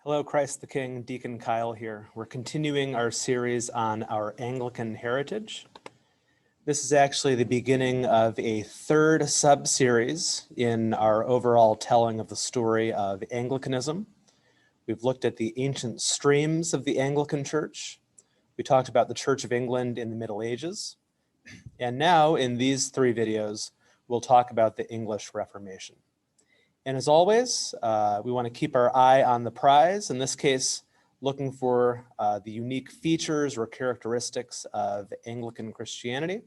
Hello, Christ the King, Deacon Kyle here. We're continuing our series on our Anglican heritage. This is actually the beginning of a third sub-series in our overall telling of the story of Anglicanism. We've looked at the ancient streams of the Anglican Church. We talked about the Church of England in the Middle Ages. And now in these three videos, we'll talk about the English Reformation. And as always, we want to keep our eye on the prize, in this case, looking for the unique features or characteristics of Anglican Christianity,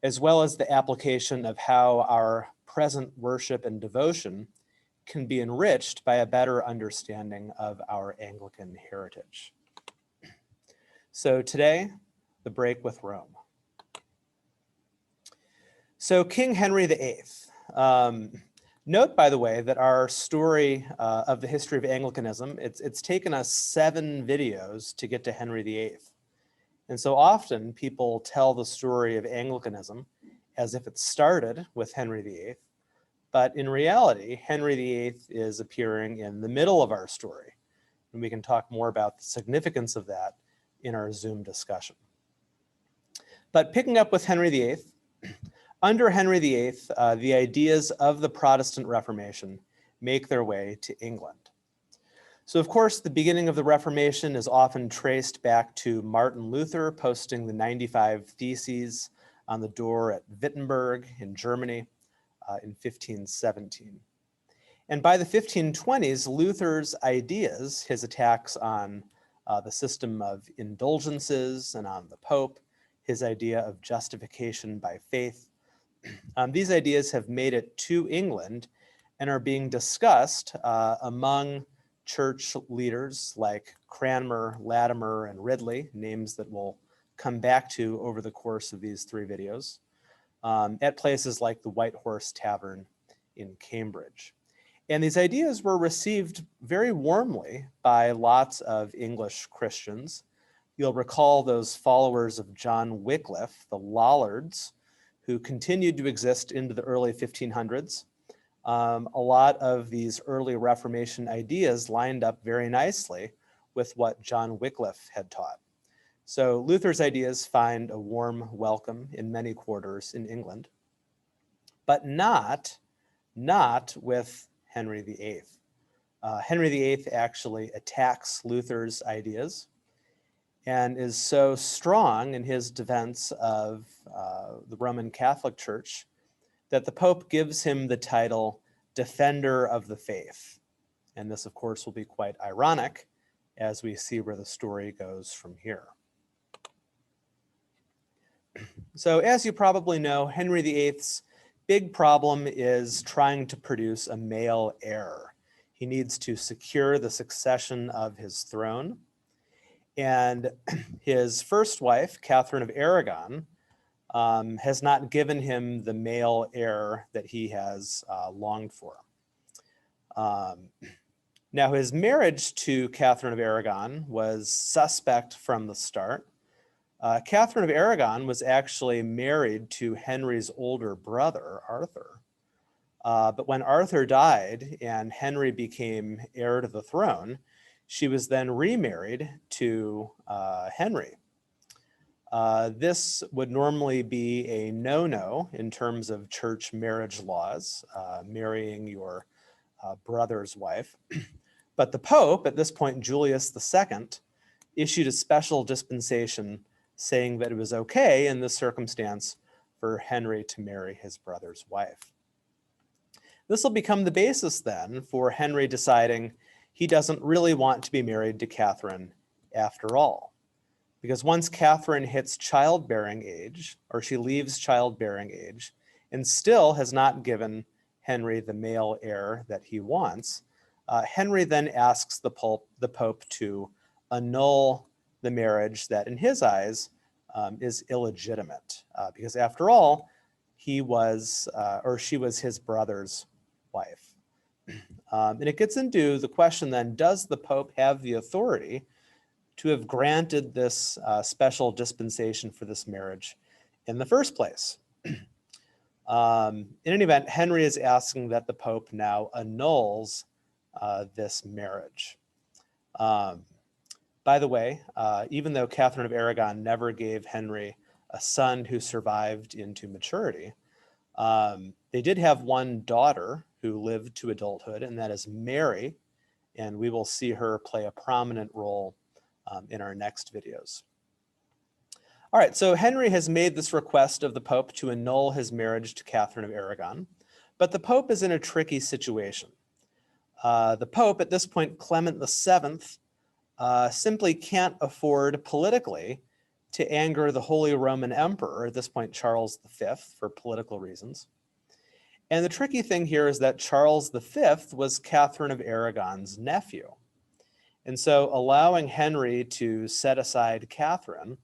as well as the application of how our present worship and devotion can be enriched by a better understanding of our Anglican heritage. So today, the break with Rome. So King Henry VIII. Note, by the way, that our story of the history of Anglicanism, it's taken us 7 videos to get to Henry VIII. And so often people tell the story of Anglicanism as if it started with Henry VIII, but in reality, Henry VIII is appearing in the middle of our story. And we can talk more about the significance of that in our Zoom discussion. But picking up with Henry VIII, under Henry VIII, the ideas of the Protestant Reformation make their way to England. So of course, the beginning of the Reformation is often traced back to Martin Luther posting the 95 Theses on the door at Wittenberg in Germany in 1517. And by the 1520s, Luther's ideas, his attacks on the system of indulgences and on the Pope, his idea of justification by faith, these ideas have made it to England and are being discussed among church leaders like Cranmer, Latimer, and Ridley, names that we'll come back to over the course of these 3 videos, at places like the White Horse Tavern in Cambridge. And these ideas were received very warmly by lots of English Christians. You'll recall those followers of John Wycliffe, the Lollards, who continued to exist into the early 1500s. A lot of these early Reformation ideas lined up very nicely with what John Wycliffe had taught. So Luther's ideas find a warm welcome in many quarters in England, but not with Henry VIII. Henry VIII actually attacks Luther's ideas and is so strong in his defense of the Roman Catholic Church that the Pope gives him the title Defender of the Faith. And this, of course, will be quite ironic as we see where the story goes from here. So as you probably know, Henry VIII's big problem is trying to produce a male heir. He needs to secure the succession of his throne. And his first wife, Catherine of Aragon, has not given him the male heir that he has longed for. Now, his marriage to Catherine of Aragon was suspect from the start. Catherine of Aragon was actually married to Henry's older brother, Arthur. But when Arthur died and Henry became heir to the throne, she was then remarried to Henry. This would normally be a no-no in terms of church marriage laws, marrying your brother's wife. But the Pope, at this point, Julius II, issued a special dispensation saying that it was okay in this circumstance for Henry to marry his brother's wife. This will become the basis then for Henry deciding he doesn't really want to be married to Catherine after all. Because once Catherine hits childbearing age, or she leaves childbearing age, and still has not given Henry the male heir that he wants, Henry then asks the Pope to annul the marriage that in his eyes is illegitimate. Because after all, he was, or she was his brother's wife. And it gets into the question then, does the Pope have the authority to have granted this special dispensation for this marriage in the first place? In any event, Henry is asking that the Pope now annuls this marriage. By the way, even though Catherine of Aragon never gave Henry a son who survived into maturity, they did have one daughter who lived to adulthood, and that is Mary, and we will see her play a prominent role in our next videos. All right, so Henry has made this request of the Pope to annul his marriage to Catherine of Aragon, but the Pope is in a tricky situation. The Pope, at this point, Clement VII, simply can't afford politically to anger the Holy Roman Emperor, at this point Charles V, for political reasons. And the tricky thing here is that Charles V was Catherine of Aragon's nephew. And so allowing Henry to set aside Catherine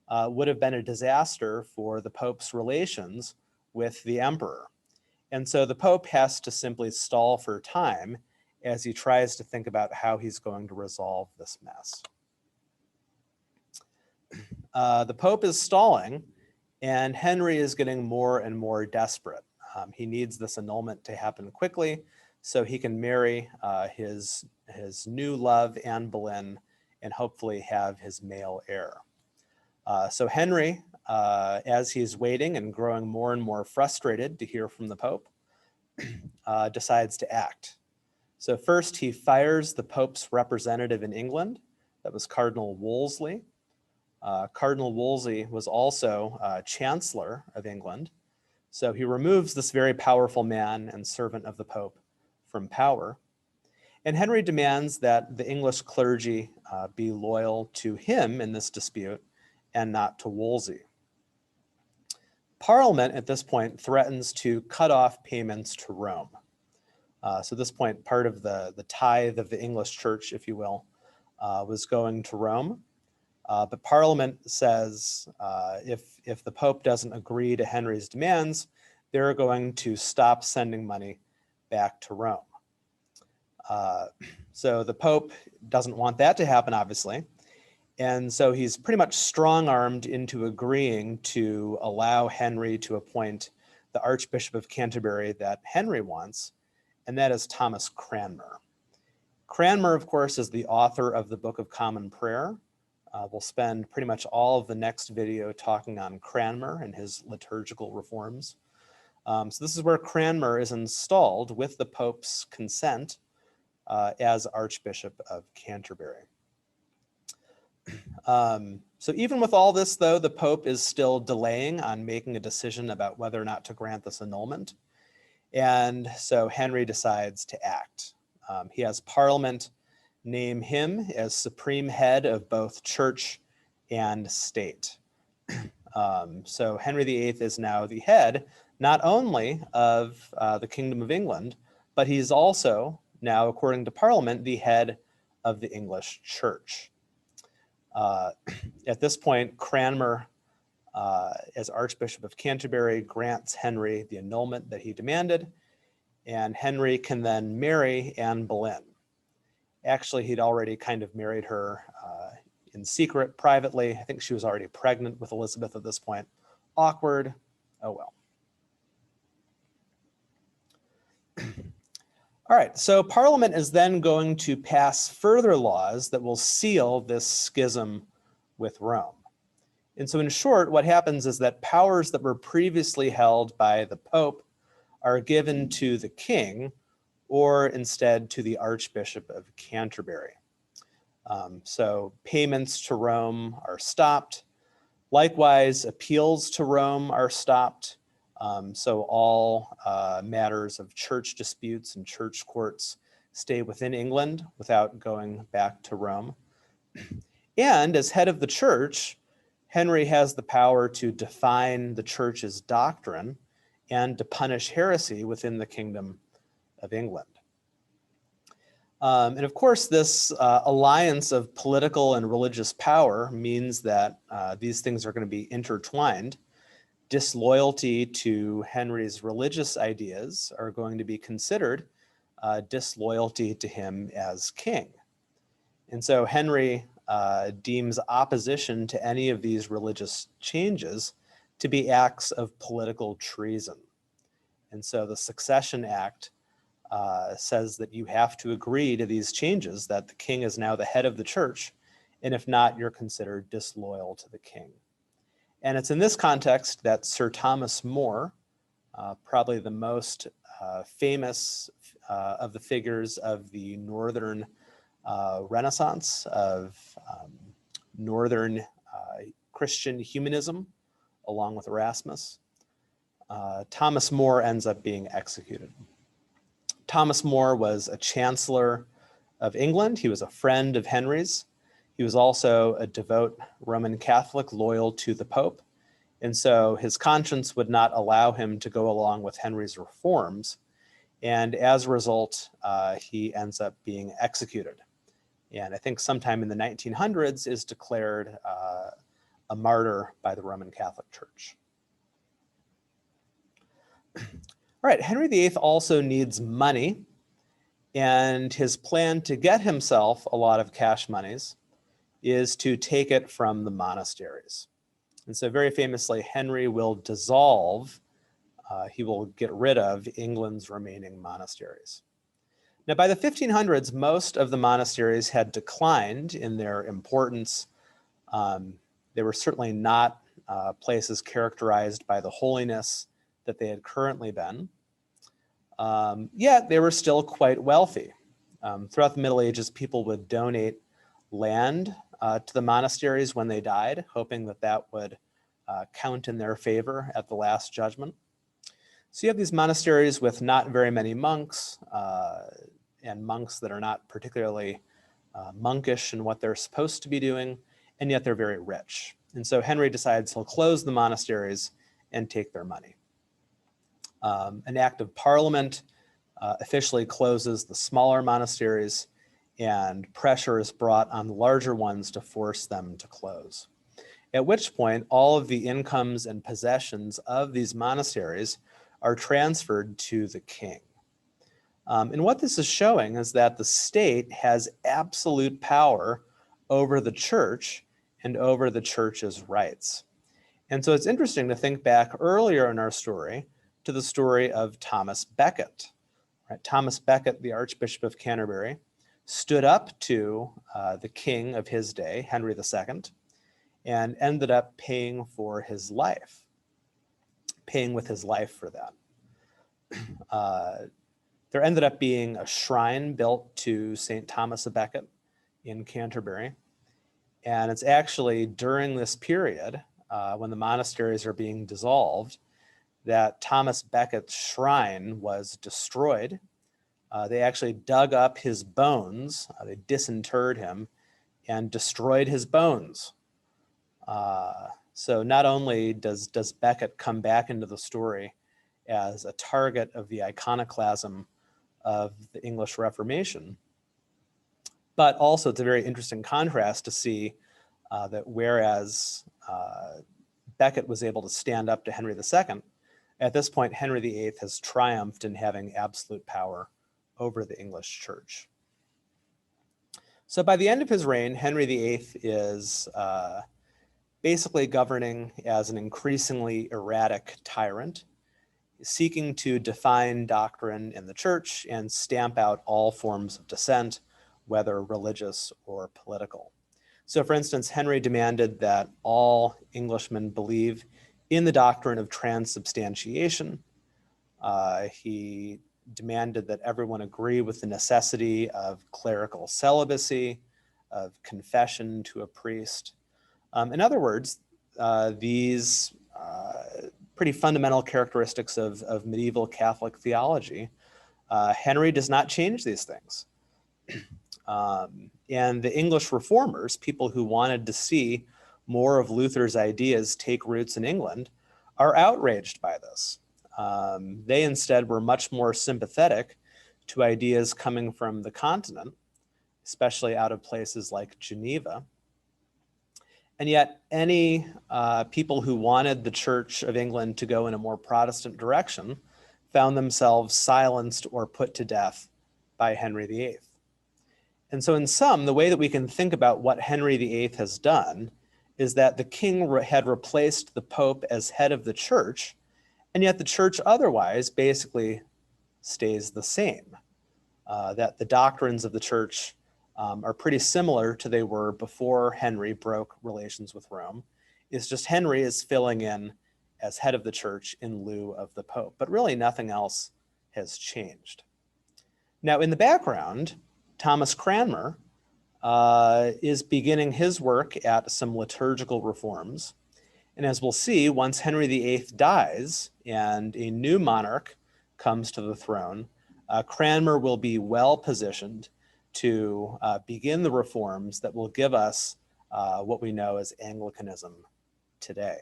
would have been a disaster for the Pope's relations with the emperor. And so the Pope has to simply stall for time as he tries to think about how he's going to resolve this mess. The Pope is stalling, and Henry is getting more and more desperate. He needs this annulment to happen quickly so he can marry his new love, Anne Boleyn, and hopefully have his male heir. So Henry, as he's waiting and growing more and more frustrated to hear from the Pope, decides to act. So first he fires the Pope's representative in England, that was Cardinal Wolsey. Cardinal Wolsey was also Chancellor of England. So he removes this very powerful man and servant of the Pope from power. And Henry demands that the English clergy be loyal to him in this dispute and not to Wolsey. Parliament at this point threatens to cut off payments to Rome. So at this point, part of the tithe of the English church, if you will, was going to Rome. But Parliament says if the Pope doesn't agree to Henry's demands, they're going to stop sending money back to Rome. So the Pope doesn't want that to happen, obviously. And so he's pretty much strong-armed into agreeing to allow Henry to appoint the Archbishop of Canterbury that Henry wants, and that is Thomas Cranmer. Cranmer, of course, is the author of the Book of Common Prayer. We'll spend pretty much all of the next video talking on Cranmer and his liturgical reforms. So this is where Cranmer is installed with the Pope's consent as Archbishop of Canterbury. So even with all this, though, the Pope is still delaying on making a decision about whether or not to grant this annulment. And so Henry decides to act. He has Parliament name him as supreme head of both church and state. So Henry VIII is now the head, not only of the Kingdom of England, but he's also now, according to Parliament, the head of the English Church. At this point, Cranmer, as Archbishop of Canterbury, grants Henry the annulment that he demanded, and Henry can then marry Anne Boleyn. Actually, he'd already kind of married her in secret, privately. I think she was already pregnant with Elizabeth at this point. Awkward. Oh well. All right, so Parliament is then going to pass further laws that will seal this schism with Rome. And so in short, what happens is that powers that were previously held by the Pope are given to the king, or instead to the Archbishop of Canterbury. So payments to Rome are stopped. Likewise, appeals to Rome are stopped. So all matters of church disputes and church courts stay within England without going back to Rome. And as head of the church, Henry has the power to define the church's doctrine and to punish heresy within the Kingdom of England. And of course, this alliance of political and religious power means that these things are going to be intertwined. Disloyalty to Henry's religious ideas are going to be considered disloyalty to him as king. And so Henry deems opposition to any of these religious changes to be acts of political treason. And so the Succession Act says that you have to agree to these changes, that the king is now the head of the church, and if not, you're considered disloyal to the king. And it's in this context that Sir Thomas More, probably the most famous of the figures of the Northern Renaissance, of Northern Christian humanism, along with Erasmus, Thomas More ends up being executed. Thomas More was a chancellor of England. He was a friend of Henry's. He was also a devout Roman Catholic loyal to the Pope. And so his conscience would not allow him to go along with Henry's reforms. And as a result, he ends up being executed. And I think sometime in the 1900s is declared a martyr by the Roman Catholic Church. All right, Henry VIII also needs money, and his plan to get himself a lot of cash monies is to take it from the monasteries. And so very famously, Henry will dissolve, he will get rid of England's remaining monasteries. Now, by the 1500s, most of the monasteries had declined in their importance. They were certainly not places characterized by the holiness that they had currently been. Yet they were still quite wealthy. Throughout the Middle Ages, people would donate land to the monasteries when they died, hoping that that would count in their favor at the Last Judgment. So you have these monasteries with not very many monks, and monks that are not particularly monkish in what they're supposed to be doing, and yet they're very rich. And so Henry decides he'll close the monasteries and take their money. An act of parliament officially closes the smaller monasteries, and pressure is brought on the larger ones to force them to close. At which point, all of the incomes and possessions of these monasteries are transferred to the king. And what this is showing is that the state has absolute power over the church and over the church's rights. And so it's interesting to think back earlier in our story to the story of Thomas Becket. Right? Thomas Becket, the Archbishop of Canterbury, stood up to the king of his day, Henry II, and ended up paying for his life, paying with his life for that. There ended up being a shrine built to St. Thomas of Becket in Canterbury. And it's actually during this period, when the monasteries are being dissolved, that Thomas Becket's shrine was destroyed. They actually dug up his bones, they disinterred him and destroyed his bones. So not only does Becket come back into the story as a target of the iconoclasm of the English Reformation, but also it's a very interesting contrast to see that whereas Becket was able to stand up to Henry II, at this point, Henry VIII has triumphed in having absolute power over the English church. So by the end of his reign, Henry VIII is basically governing as an increasingly erratic tyrant, seeking to define doctrine in the church and stamp out all forms of dissent, whether religious or political. So for instance, Henry demanded that all Englishmen believe in the doctrine of transubstantiation. He demanded that everyone agree with the necessity of clerical celibacy, of confession to a priest. In other words, these pretty fundamental characteristics of medieval Catholic theology, Henry does not change these things. And the English reformers, people who wanted to see more of Luther's ideas take roots in England, are outraged by this. They instead were much more sympathetic to ideas coming from the continent, especially out of places like Geneva. And yet any people who wanted the Church of England to go in a more Protestant direction found themselves silenced or put to death by Henry VIII. And so in sum, the way that we can think about what Henry VIII has done is that the king had replaced the Pope as head of the church, and yet the church otherwise basically stays the same. that the doctrines of the church are pretty similar to they were before Henry broke relations with Rome. It's just Henry is filling in as head of the church in lieu of the Pope, but really nothing else has changed. Now, in the background, Thomas Cranmer is beginning his work at some liturgical reforms. And as we'll see, once Henry VIII dies and a new monarch comes to the throne, Cranmer will be well positioned to begin the reforms that will give us what we know as Anglicanism today.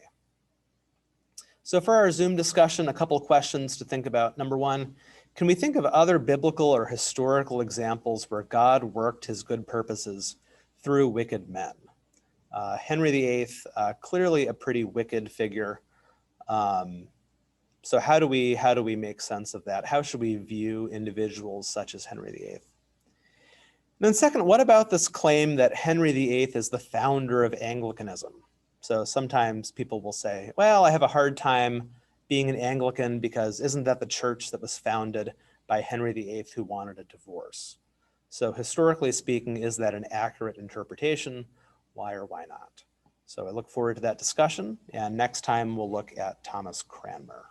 So for our Zoom discussion, a couple of questions to think about. Number one, can we think of other biblical or historical examples where God worked his good purposes through wicked men? Henry VIII, clearly a pretty wicked figure. So how do we make sense of that? How should we view individuals such as Henry VIII? And then second, what about this claim that Henry VIII is the founder of Anglicanism? So sometimes people will say, well, I have a hard time being an Anglican because isn't that the church that was founded by Henry VIII who wanted a divorce? So historically speaking, is that an accurate interpretation? Why or why not? So I look forward to that discussion, and next time we'll look at Thomas Cranmer.